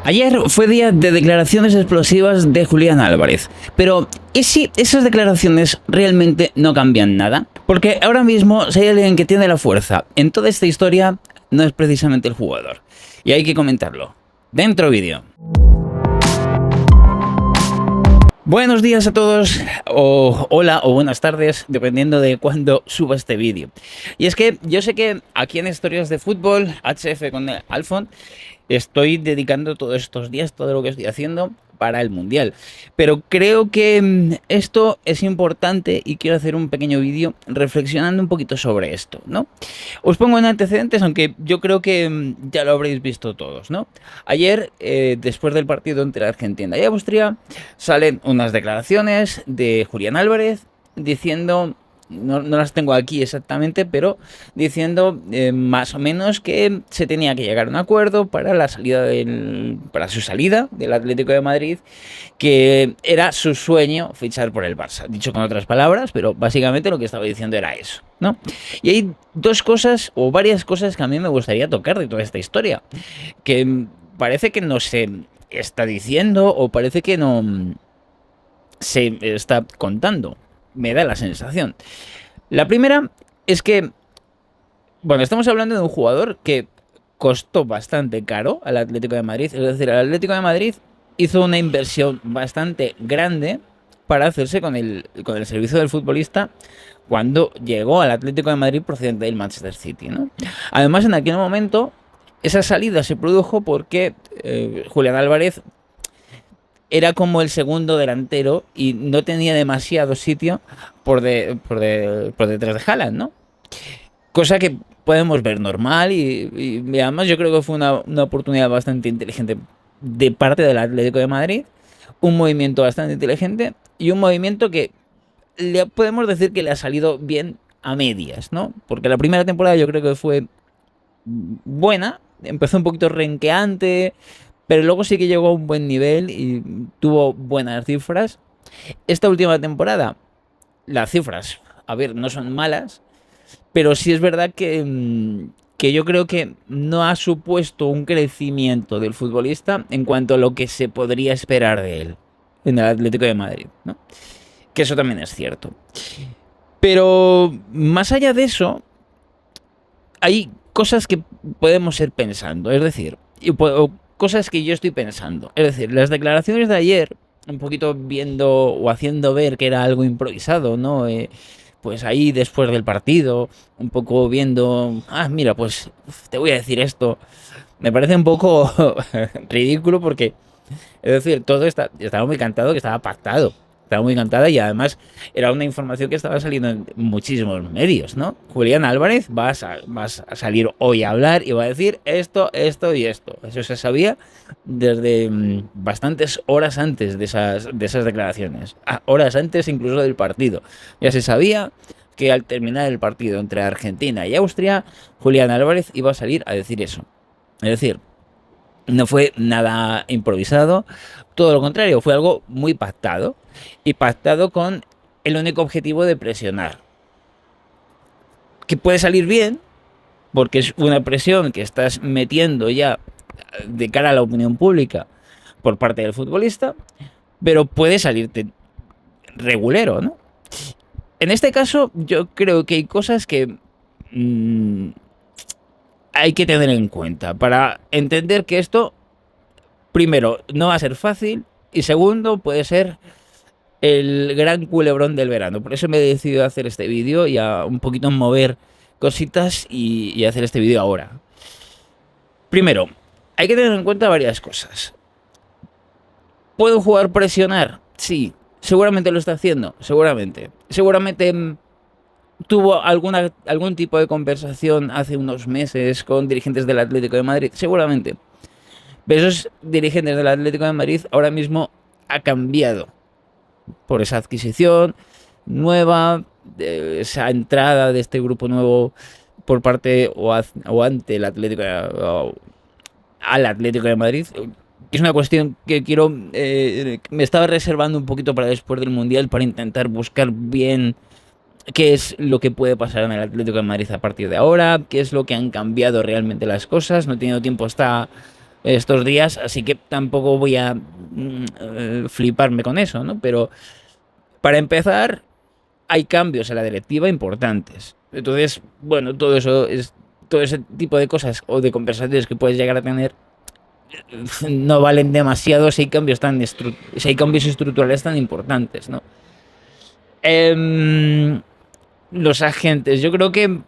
Ayer fue día de declaraciones explosivas de Julián Álvarez, pero ¿y si esas declaraciones realmente no cambian nada? Porque ahora mismo, si hay alguien que tiene la fuerza en toda esta historia, no es precisamente el jugador. Y hay que comentarlo. Dentro vídeo. Buenos días a todos, o hola o buenas tardes, dependiendo de cuándo suba este vídeo. Y es que yo sé que aquí en Historias de Fútbol, HF con el Alfon, estoy dedicando todos estos días, todo lo que estoy haciendo para el Mundial. Pero creo que esto es importante y quiero hacer un pequeño vídeo reflexionando un poquito sobre esto, ¿no? Os pongo en antecedentes, aunque yo creo que ya lo habréis visto todos, ¿no? Ayer, después del partido entre Argentina y Austria, salen unas declaraciones de Julián Álvarez diciendo... No las tengo aquí exactamente, pero diciendo más o menos que se tenía que llegar a un acuerdo para la salida para su salida del Atlético de Madrid, que era su sueño fichar por el Barça. Dicho con otras palabras, pero básicamente lo que estaba diciendo era eso, ¿no? Y hay dos cosas o varias cosas que a mí me gustaría tocar de toda esta historia, que parece que no se está diciendo o parece que no se está contando. Me da la sensación. La primera es que, bueno, estamos hablando de un jugador que costó bastante caro al Atlético de Madrid. Es decir, el Atlético de Madrid hizo una inversión bastante grande para hacerse con el servicio del futbolista cuando llegó al Atlético de Madrid procedente del Manchester City, ¿no? Además, en aquel momento, esa salida se produjo porque Julián Álvarez era como el segundo delantero y no tenía demasiado sitio por detrás de Haaland, ¿no? Cosa que podemos ver normal y además yo creo que fue una oportunidad bastante inteligente de parte del Atlético de Madrid, un movimiento bastante inteligente y un movimiento que le podemos decir que le ha salido bien a medias, ¿no? Porque la primera temporada yo creo que fue buena, empezó un poquito renqueante, pero luego sí que llegó a un buen nivel y tuvo buenas cifras. Esta última temporada, las cifras, a ver, no son malas, pero sí es verdad que yo creo que no ha supuesto un crecimiento del futbolista en cuanto a lo que se podría esperar de él en el Atlético de Madrid, ¿no? Que eso también es cierto. Pero más allá de eso, hay cosas que podemos ir pensando, es decir, cosas que yo estoy pensando. Es decir, las declaraciones de ayer, un poquito viendo o haciendo ver que era algo improvisado, ¿no? Pues ahí después del partido, un poco viendo, mira, pues te voy a decir esto. Me parece un poco ridículo porque, es decir, todo estaba muy cantado, que estaba pactado. Estaba muy cantada y además era una información que estaba saliendo en muchísimos medios, ¿no? Julián Álvarez va a salir hoy a hablar y va a decir esto y esto. Eso se sabía desde bastantes horas antes de esas declaraciones. Horas antes incluso del partido. Ya se sabía que al terminar el partido entre Argentina y Austria, Julián Álvarez iba a salir a decir eso. Es decir, no fue nada improvisado, todo lo contrario, fue algo muy pactado y pactado con el único objetivo de presionar. Que puede salir bien, porque es una presión que estás metiendo ya de cara a la opinión pública por parte del futbolista, pero puede salirte regulero, ¿no? En este caso, yo creo que hay cosas que hay que tener en cuenta para entender que esto, primero, no va a ser fácil y segundo, puede ser el gran culebrón del verano. Por eso me he decidido a hacer este vídeo y a un poquito mover cositas y hacer este vídeo ahora. Primero, hay que tener en cuenta varias cosas. ¿Puede un jugador presionar? Sí, seguramente lo está haciendo, seguramente. Seguramente tuvo algún tipo de conversación hace unos meses con dirigentes del Atlético de Madrid, seguramente. Pero esos dirigentes del Atlético de Madrid ahora mismo ha cambiado por esa adquisición nueva, esa entrada de este grupo nuevo por parte o ante el Atlético al Atlético de Madrid. Es una cuestión que quiero, me estaba reservando un poquito para después del Mundial para intentar buscar bien qué es lo que puede pasar en el Atlético de Madrid a partir de ahora, qué es lo que han cambiado realmente las cosas. No he tenido tiempo hasta estos días, así que tampoco voy a fliparme con eso, ¿no? Pero para empezar, hay cambios en la directiva importantes. Entonces, bueno, todo ese tipo de cosas o de conversaciones que puedes llegar a tener no valen demasiado si hay cambios estructurales tan importantes, ¿no? Em, los agentes, yo creo que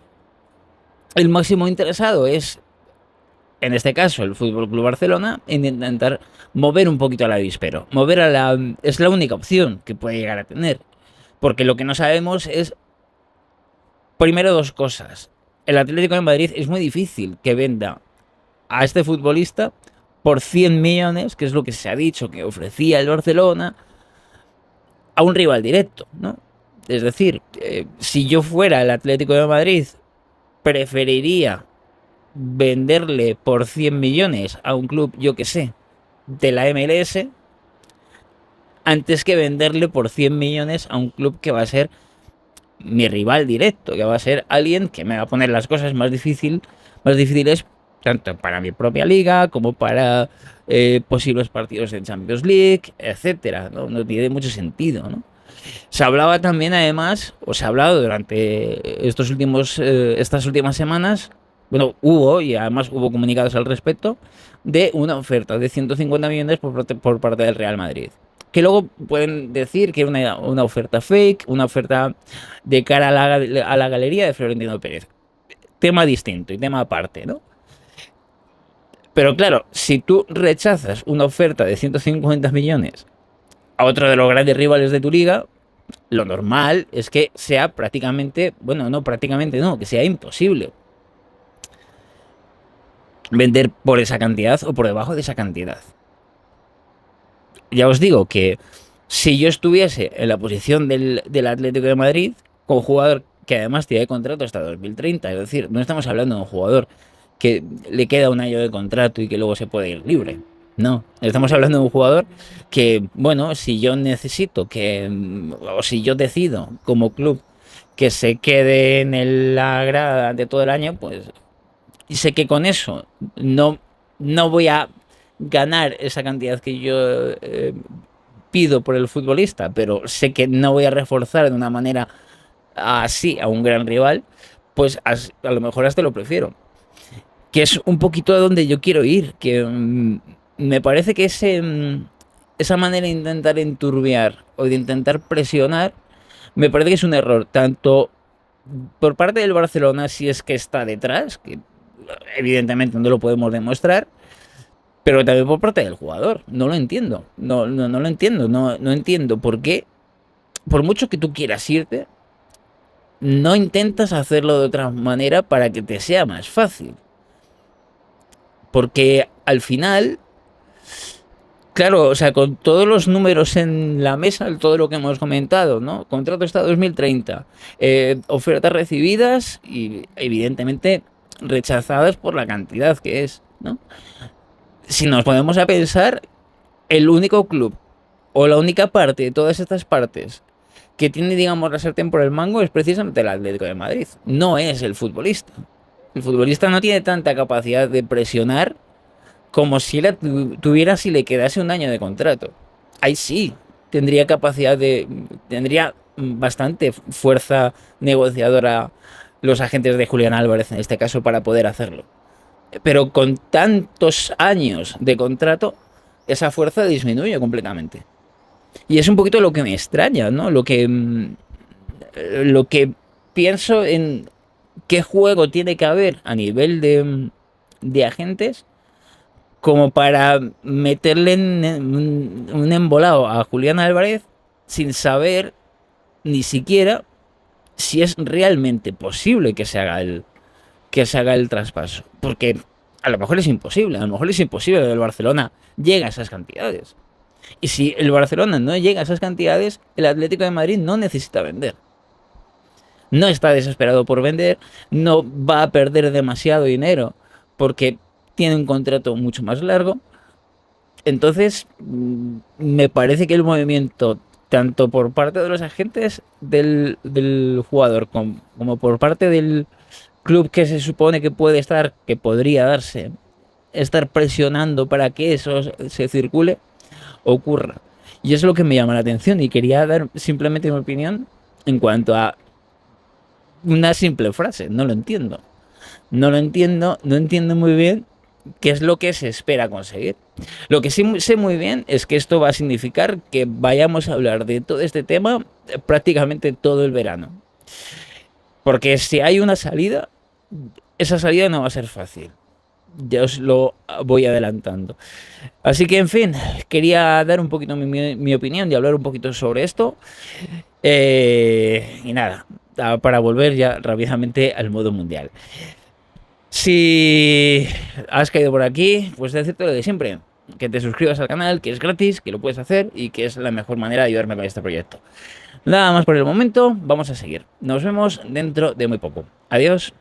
el máximo interesado es, en este caso, el Fútbol Club Barcelona, en intentar mover un poquito al avispero. Es la única opción que puede llegar a tener. Porque lo que no sabemos es, primero, dos cosas. El Atlético de Madrid es muy difícil que venda a este futbolista por 100 millones, que es lo que se ha dicho que ofrecía el Barcelona, a un rival directo, ¿no? Es decir, si yo fuera el Atlético de Madrid, preferiría venderle por 100 millones a un club, yo que sé, de la MLS, antes que venderle por 100 millones a un club que va a ser mi rival directo, que va a ser alguien que me va a poner las cosas más difíciles, tanto para mi propia liga como para posibles partidos de Champions League, etcétera. No tiene mucho sentido, ¿no? Se hablaba también, además, o se ha hablado durante estas últimas semanas, bueno, y además hubo comunicados al respecto, de una oferta de 150 millones por parte del Real Madrid. Que luego pueden decir que era una oferta fake, una oferta de cara a la galería de Florentino Pérez. Tema distinto y tema aparte, ¿no? Pero claro, si tú rechazas una oferta de 150 millones a otro de los grandes rivales de tu liga, lo normal es que sea prácticamente, bueno, no prácticamente no, que sea imposible vender por esa cantidad o por debajo de esa cantidad. Ya os digo que si yo estuviese en la posición del Atlético de Madrid, con un jugador que además tiene contrato hasta 2030, es decir, no estamos hablando de un jugador que le queda un año de contrato y que luego se puede ir libre. No, estamos hablando de un jugador que, bueno, si yo necesito o si yo decido como club que se quede en la grada de todo el año, pues sé que con eso no voy a ganar esa cantidad que yo pido por el futbolista, pero sé que no voy a reforzar de una manera así a un gran rival, pues a lo mejor hasta lo prefiero. Que es un poquito a donde yo quiero ir, que me parece que esa manera de intentar enturbiar o de intentar presionar, me parece que es un error, tanto por parte del Barcelona, si es que está detrás, que evidentemente no lo podemos demostrar, pero también por parte del jugador. No lo entiendo, no lo entiendo, no entiendo por qué, por mucho que tú quieras irte, no intentas hacerlo de otra manera para que te sea más fácil. Porque al final, claro, o sea, con todos los números en la mesa, todo lo que hemos comentado, ¿no? Contrato hasta 2030, ofertas recibidas y evidentemente rechazadas por la cantidad que es, ¿no? Si nos ponemos a pensar, el único club o la única parte de todas estas partes que tiene, digamos, la sartén por el mango es precisamente el Atlético de Madrid, no es el futbolista. El futbolista no tiene tanta capacidad de presionar como si la tuviera si le quedase un año de contrato. Ahí sí, tendría bastante fuerza negociadora los agentes de Julián Álvarez en este caso para poder hacerlo. Pero con tantos años de contrato, esa fuerza disminuye completamente. Y es un poquito lo que me extraña, ¿no? Lo que pienso en qué juego tiene que haber a nivel de agentes como para meterle en un embolado a Julián Álvarez sin saber ni siquiera si es realmente posible que se haga el traspaso. Porque a lo mejor es imposible, a lo mejor es imposible que el Barcelona llegue a esas cantidades. Y si el Barcelona no llega a esas cantidades, el Atlético de Madrid no necesita vender. No está desesperado por vender, no va a perder demasiado dinero porque tiene un contrato mucho más largo. Entonces, me parece que el movimiento, tanto por parte de los agentes del jugador como por parte del club que se supone que puede estar, que podría darse estar presionando para que eso se circule, ocurra. Y es lo que me llama la atención y quería dar simplemente mi opinión en cuanto a una simple frase. No lo entiendo. No lo entiendo, no entiendo muy bien qué es lo que se espera conseguir. Lo que sí sé muy bien es que esto va a significar que vayamos a hablar de todo este tema prácticamente todo el verano. Porque si hay una salida, esa salida no va a ser fácil. Ya os lo voy adelantando. Así que, en fin, quería dar un poquito mi opinión y hablar un poquito sobre esto. Y nada, para volver ya rápidamente al modo mundial. Si has caído por aquí, pues decirte lo de siempre, que te suscribas al canal, que es gratis, que lo puedes hacer y que es la mejor manera de ayudarme con este proyecto. Nada más por el momento, vamos a seguir. Nos vemos dentro de muy poco. Adiós.